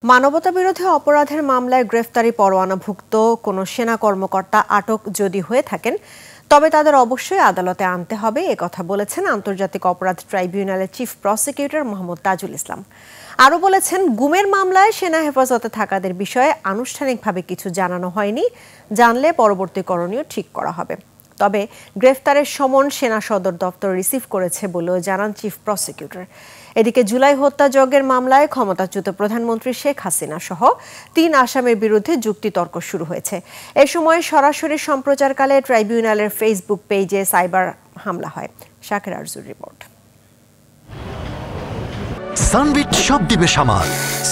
মানবতাবিরোধী অপরাধের মামলায় গ্রেফতারি পরোয়ানাভুক্ত কোনো সেনা কর্মকর্তা আটক যদি হয়ে থাকেন তবে তাদের অবশ্যই আদালতে আনতে হবে একথা বলেছেন আন্তর্জাতিক অপরাধ ট্রাইব্যুনালের চিফ প্রসিকিউটর মোহাম্মদ তাজুল ইসলাম। আরও বলেছেন, গুমের মামলায় সেনা হেফাজতে থাকাদের বিষয়ে আনুষ্ঠানিকভাবে কিছু জানানো হয়নি, জানলে পরবর্তী করণীয় ঠিক করা হবে। তবে গ্রেফতারের সমন সেনা সদর দপ্তর রিসিভ করেছে বলেও জানান চিফ প্রসিকিউটর। এদিকে জুলাই হত্যাযজ্ঞের মামলায় ক্ষমতাচ্যুত প্রধানমন্ত্রী শেখ হাসিনা সহ ৩ আসামির বিরুদ্ধে যুক্তিতর্ক শুরু হয়েছে। এ সময় সরাসরি সম্প্রচারকালে ট্রাইব্যুনালের ফেসবুক পেজে সাইবার হামলা হয়। শাকের আরজুর রিপোর্ট। সানবিট সব দিবে সামাল।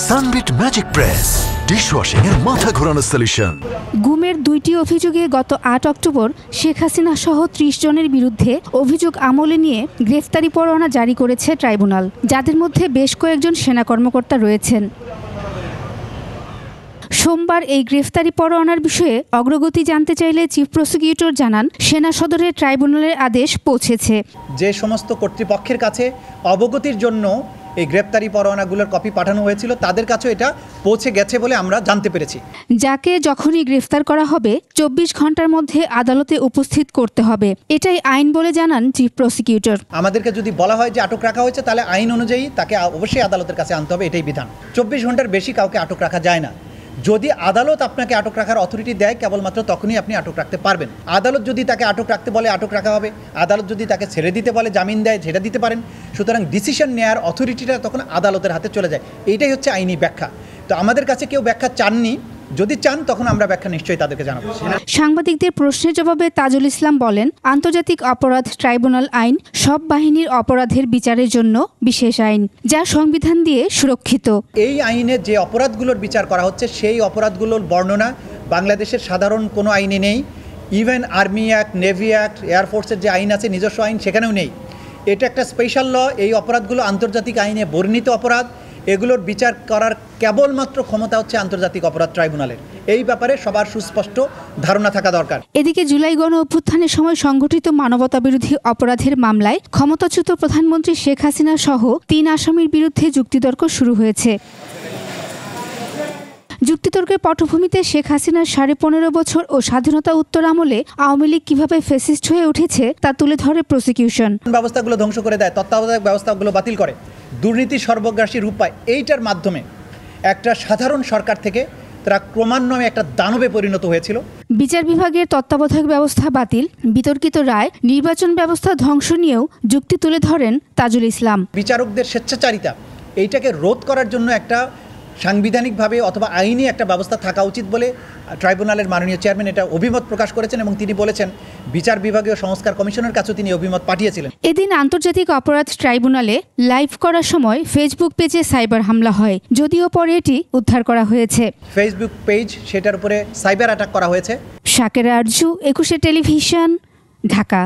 সানবিট ম্যাজিক প্রেস ডিশওয়াশিং এর মাথা ঘোরানো সলিউশন। গুমের 2টি অভিযোগে গত ৮ অক্টোবর শেখ হাসিনা সহ ৩০ জনের বিরুদ্ধে অভিযোগ আমলে নিয়ে গ্রেফতারি পরোয়ানা জারি করেছে ট্রাইব্যুনাল, যাদের মধ্যে বেশ কয়েকজন সেনা কর্মকর্তা রয়েছেন। সোমবার এই গ্রেফতারি পরোয়ানার বিষয়ে অগ্রগতি জানতে চাইলে চিফ প্রসিকিউটর জানান, সেনা সদরে ট্রাইব্যুনালের আদেশ পৌঁছেছে। যে সমস্ত কর্তৃপক্ষের কাছে অবগতির জন্য এই গ্রেপ্তারি পরোয়ানাগুলোর কপি পাঠানো হয়েছিল তাদের কাছেও এটা পৌঁছে গেছে বলে আমরা জানতে পেরেছি। যাকে যখনই গ্রেফতার করা হবে 24 ঘন্টার মধ্যে আদালতে উপস্থিত করতে হবে, এটাই আইন বলে জানান চিফ প্রসিকিউটর। আমাদেরকে যদি বলা হয় যে আটক রাখা হয়েছে তাহলে আইন অনুযায়ী তাকে অবশ্যই আদালতের কাছে আনতে হবে, এটাই বিধান। 24 ঘন্টার বেশি কাউকে আটক রাখা যায় না। যদি আদালত আপনাকে আটক রাখার অথরিটি দেয় কেবলমাত্র তখনই আপনি আটক রাখতে পারবেন। আদালত যদি তাকে আটক রাখতে বলে আটক রাখা হবে, আদালত যদি তাকে ছেড়ে দিতে বলে জামিন দেয় সেটা দিতে পারেন। সুতরাং ডিসিশন নেওয়ার অথরিটিটা তখন আদালতের হাতে চলে যায়। এইটাই হচ্ছে আইনি ব্যাখ্যা। তো আমাদের কাছে কেউ ব্যাখ্যা চাননি, যদি চান তখন আমরা ব্যাখ্যা নিশ্চয়ই তাদেরকে জানাবো। সাংবাদিকদের প্রশ্নের জবাবে তাজুল ইসলাম বলেন, আন্তর্জাতিক অপরাধ ট্রাইব্যুনাল আইন সব বাহিনীর অপরাধের বিচারের জন্য বিশেষ আইন, যা সংবিধান দিয়ে সুরক্ষিত। এই আইনে যে অপরাধগুলোর বিচার করা হচ্ছে সেই অপরাধগুলোর বর্ণনা বাংলাদেশের সাধারণ কোনো আইনে নেই। Even army act, navy act, এয়ারফোর্সের যে আইন আছে নিজস্ব আইন সেখানেও নেই। এটা একটা স্পেশাল ল। এই অপরাধগুলো আন্তর্জাতিক আইনে বর্ণিত অপরাধ। এগুলোর বিচার করার কেবলমাত্র ক্ষমতা হচ্ছে আন্তর্জাতিক অপরাধ ট্রাইব্যুনালের। এই ব্যাপারে সবার সুস্পষ্ট ধারণা থাকা দরকার। এদিকে জুলাই গণ অভ্যুত্থানের সময় সংগঠিত মানবতাবিরোধী অপরাধের মামলায় ক্ষমতাচ্যুত প্রধানমন্ত্রী শেখ হাসিনা সহ ৩ আসামির বিরুদ্ধে যুক্তিতর্ক শুরু হয়েছে। যুক্তিতর্কের পটভূমিতে শেখ হাসিনার 15.5 বছর ও স্বাধীনতা উত্তর আমলে আওয়ামী লীগ কিভাবে ফ্যাসিস্ট হয়ে উঠেছে তা তুলে ধরে প্রসিকিউশন। ব্যবস্থাগুলো ধ্বংস করে দেয়, তত্ত্বাবধায়ক ব্যবস্থাগুলো বাতিল করে, দুর্নীতি সর্বগ্রাসী রূপ পায়। এইটার মাধ্যমে একটা সাধারণ সরকার থেকে তারা ক্রমান্বয়ে একটা দানবে পরিণত হয়েছিল। বিচার বিভাগের তত্ত্বাবধায়ক ব্যবস্থা বাতিল, বিতর্কিত রায়, নির্বাচন ব্যবস্থা ধ্বংস নিয়েও যুক্তি তুলে ধরেন তাজুল ইসলাম। বিচারকদের স্বেচ্ছাচারিতা, এইটাকে রোধ করার জন্য একটা সাংবিধানিকভাবে অথবা আইনি একটা ব্যবস্থা থাকা উচিত বলে ট্রাইব্যুনালের মাননীয় চেয়ারম্যান এটা অভিমত প্রকাশ করেছেন এবং তিনি বলেছেন বিচার বিভাগীয় সংস্কার কমিশনের কাছেও তিনি অভিমত পাঠিয়েছিলেন। এদিন আন্তর্জাতিক অপরাধ ট্রাইব্যুনালে লাইভ করার সময় ফেসবুক পেজে সাইবার হামলা হয়, যদিও পরে এটি উদ্ধার করা হয়েছে। ফেসবুক পেজ, সেটার উপরে সাইবার অ্যাটাক করা হয়েছে। শাকের আরজু, 21 টেলিভিশন, ঢাকা।